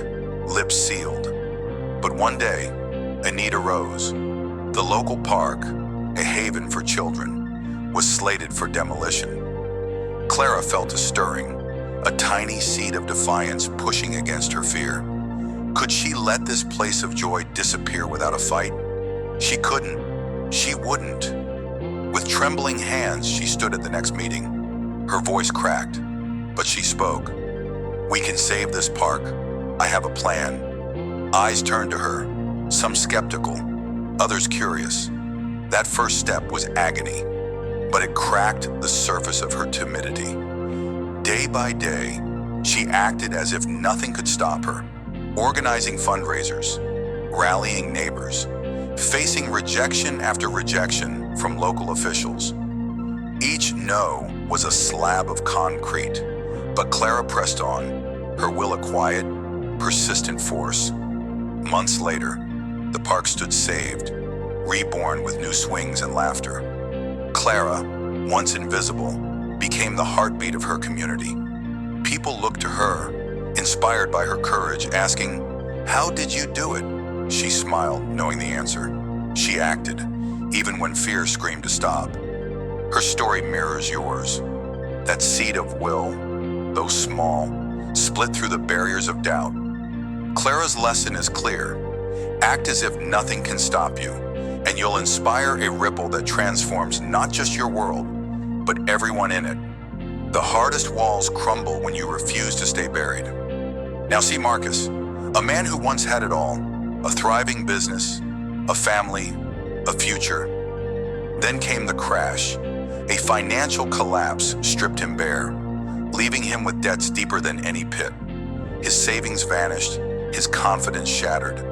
lips sealed. But one day, a need arose. The local park, a haven for children, was slated for demolition. Clara felt a stirring, a tiny seed of defiance pushing against her fear. Could she let this place of joy disappear without a fight? She couldn't. She wouldn't. With trembling hands, she stood at the next meeting. Her voice cracked, but she spoke. "We can save this park. I have a plan." Eyes turned to her, some skeptical, others curious. That first step was agony, but it cracked the surface of her timidity. Day by day, she acted as if nothing could stop her, organizing fundraisers, rallying neighbors, facing rejection after rejection from local officials. Each no was a slab of concrete, but Clara pressed on, her will a quiet, persistent force. Months later, the park stood saved, reborn with new swings and laughter. Clara, once invisible, became the heartbeat of her community. People looked to her, inspired by her courage, asking, "How did you do it?" She smiled, knowing the answer. She acted, even when fear screamed to stop. Her story mirrors yours. That seed of will, though small, split through the barriers of doubt. Clara's lesson is clear. Act as if nothing can stop you, and you'll inspire a ripple that transforms not just your world, but everyone in it. The hardest walls crumble when you refuse to stay buried. Now see Marcus, a man who once had it all, a thriving business, a family, a future. Then came the crash. A financial collapse stripped him bare, leaving him with debts deeper than any pit. His savings vanished, his confidence shattered.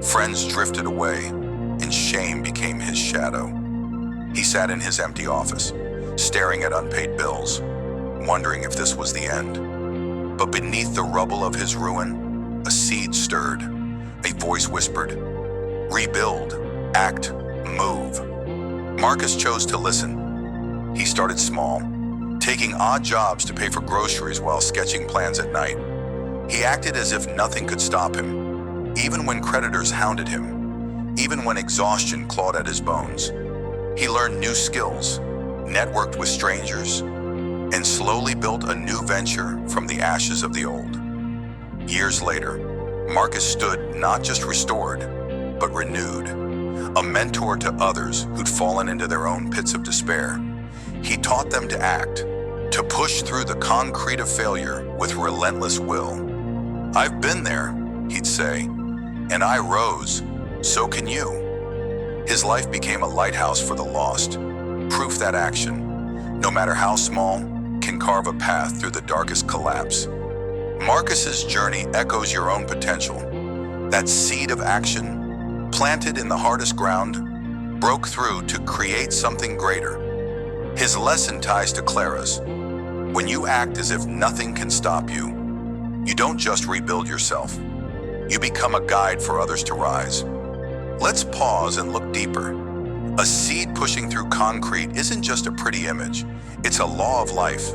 Friends drifted away, and shame became his shadow. He sat in his empty office, staring at unpaid bills, wondering if this was the end. But beneath the rubble of his ruin, a seed stirred. A voice whispered, "Rebuild, act, move." Marcus chose to listen. He started small, taking odd jobs to pay for groceries while sketching plans at night. He acted as if nothing could stop him, even when creditors hounded him, even when exhaustion clawed at his bones. He learned new skills, networked with strangers, and slowly built a new venture from the ashes of the old. Years later, Marcus stood not just restored, but renewed, a mentor to others who'd fallen into their own pits of despair. He taught them to act, to push through the concrete of failure with relentless will. "I've been there," he'd say, "and I rose, so can you." His life became a lighthouse for the lost, proof that action, no matter how small, can carve a path through the darkest collapse. Marcus's journey echoes your own potential. That seed of action, planted in the hardest ground, broke through to create something greater. His lesson ties to Clara's. When you act as if nothing can stop you, you don't just rebuild yourself. You become a guide for others to rise. Let's pause and look deeper. A seed pushing through concrete isn't just a pretty image. It's a law of life.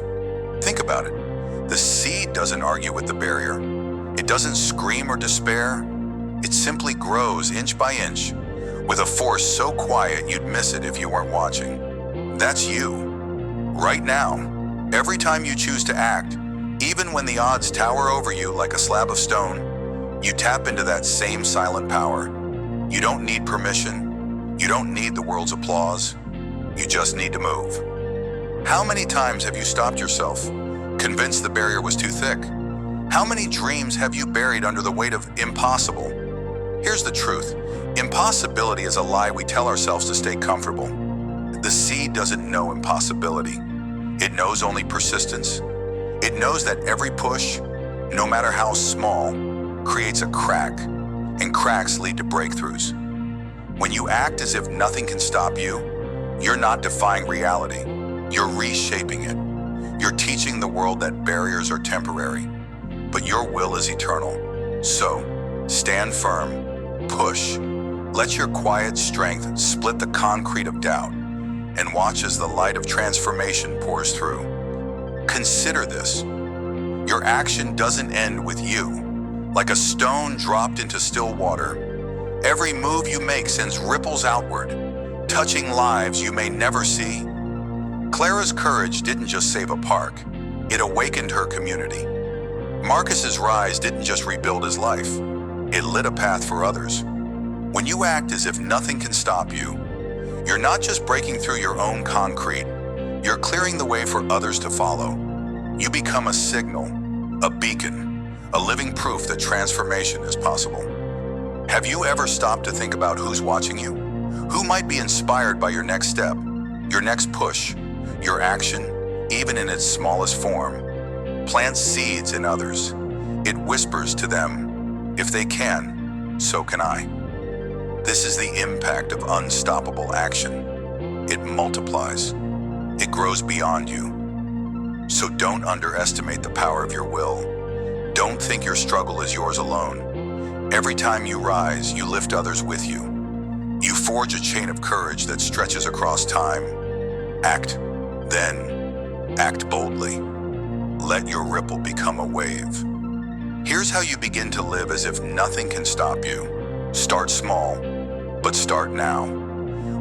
Think about it. The seed doesn't argue with the barrier. It doesn't scream or despair. It simply grows inch by inch, with a force so quiet you'd miss it if you weren't watching. That's you. Right now, every time you choose to act, even when the odds tower over you like a slab of stone, you tap into that same silent power. You don't need permission. You don't need the world's applause. You just need to move. How many times have you stopped yourself, convinced the barrier was too thick? How many dreams have you buried under the weight of impossible? Here's the truth. Impossibility is a lie we tell ourselves to stay comfortable. The seed doesn't know impossibility. It knows only persistence. It knows that every push, no matter how small, creates a crack, and cracks lead to breakthroughs. When you act as if nothing can stop you, you're not defying reality. You're reshaping it. You're teaching the world that barriers are temporary, but your will is eternal. So, stand firm, push, let your quiet strength split the concrete of doubt, and watch as the light of transformation pours through. Consider this. Your action doesn't end with you. Like a stone dropped into still water, every move you make sends ripples outward, touching lives you may never see. Clara's courage didn't just save a park, it awakened her community. Marcus's rise didn't just rebuild his life, it lit a path for others. When you act as if nothing can stop you, you're not just breaking through your own concrete, you're clearing the way for others to follow. You become a signal, a beacon, a living proof that transformation is possible. Have you ever stopped to think about who's watching you? Who might be inspired by your next step, your next push, your action, even in its smallest form? Plant seeds in others. It whispers to them, if they can, so can I. This is the impact of unstoppable action. It multiplies. It grows beyond you. So don't underestimate the power of your will. Don't think your struggle is yours alone. Every time you rise, you lift others with you. You forge a chain of courage that stretches across time. Act, then act boldly. Let your ripple become a wave. Here's how you begin to live as if nothing can stop you. Start small, but start now.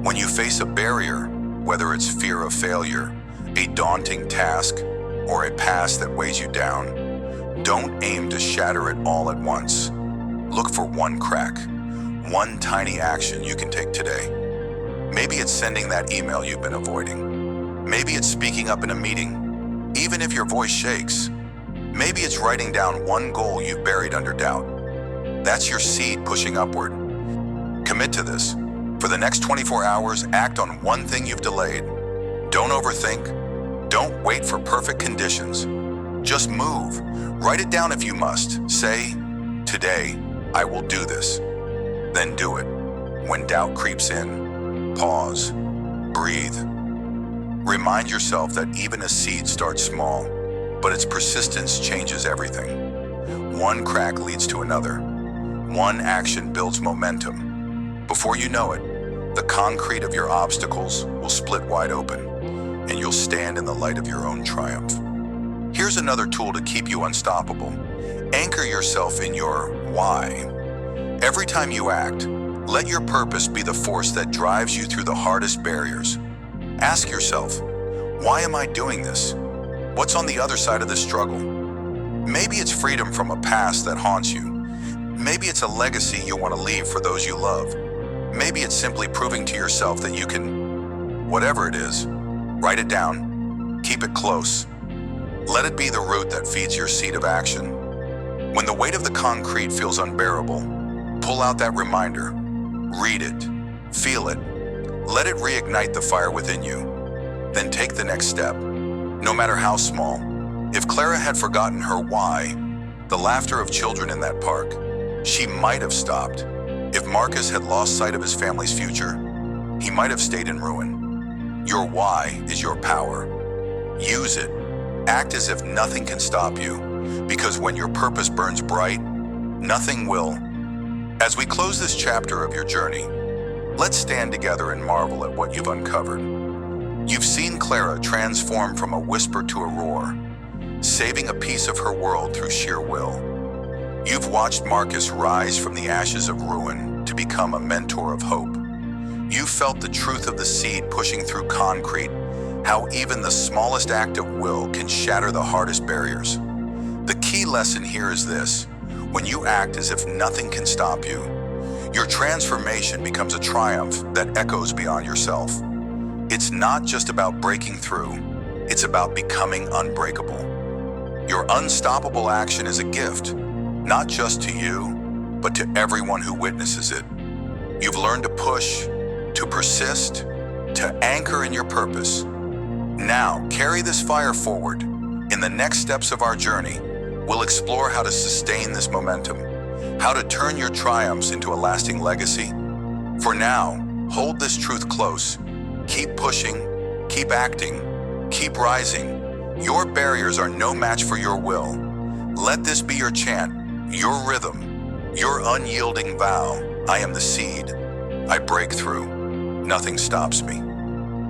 When you face a barrier, whether it's fear of failure, a daunting task, or a past that weighs you down, don't aim to shatter it all at once. Look for one crack, one tiny action you can take today. Maybe it's sending that email you've been avoiding. Maybe it's speaking up in a meeting, even if your voice shakes. Maybe it's writing down one goal you've buried under doubt. That's your seed pushing upward. Commit to this. For the next 24 hours, act on one thing you've delayed. Don't overthink. Don't wait for perfect conditions. Just move. Write it down if you must. Say, today, I will do this. Then do it. When doubt creeps in, pause, breathe. Remind yourself that even a seed starts small. but its persistence changes everything. One crack leads to another. One action builds momentum. Before you know it, the concrete of your obstacles will split wide open, and you'll stand in the light of your own triumph. Here's another tool to keep you unstoppable. Anchor yourself in your why. Every time you act, let your purpose be the force that drives you through the hardest barriers. Ask yourself, why am I doing this? What's on the other side of this struggle? Maybe it's freedom from a past that haunts you. Maybe it's a legacy you want to leave for those you love. Maybe it's simply proving to yourself that you can. Whatever it is, write it down, keep it close. Let it be the root that feeds your seed of action. When the weight of the concrete feels unbearable, pull out that reminder. Read it, feel it, let it reignite the fire within you. Then take the next step, no matter how small. If Clara had forgotten her why, the laughter of children in that park, she might have stopped. If Marcus had lost sight of his family's future, he might have stayed in ruin. Your why is your power. Use it. Act as if nothing can stop you, because when your purpose burns bright, nothing will. As we close this chapter of your journey, let's stand together and marvel at what you've uncovered. You've seen Clara transform from a whisper to a roar, saving a piece of her world through sheer will. You've watched Marcus rise from the ashes of ruin to become a mentor of hope. You've felt the truth of the seed pushing through concrete, how even the smallest act of will can shatter the hardest barriers. The key lesson here is this: when you act as if nothing can stop you, your transformation becomes a triumph that echoes beyond yourself. It's not just about breaking through, it's about becoming unbreakable. Your unstoppable action is a gift, not just to you, but to everyone who witnesses it. You've learned to push, to persist, to anchor in your purpose. Now, carry this fire forward. In the next steps of our journey, we'll explore how to sustain this momentum, how to turn your triumphs into a lasting legacy. For now, hold this truth close. Keep pushing, keep acting, keep rising. Your barriers are no match for your will. Let this be your chant, your rhythm, your unyielding vow. I am the seed. I break through. Nothing stops me.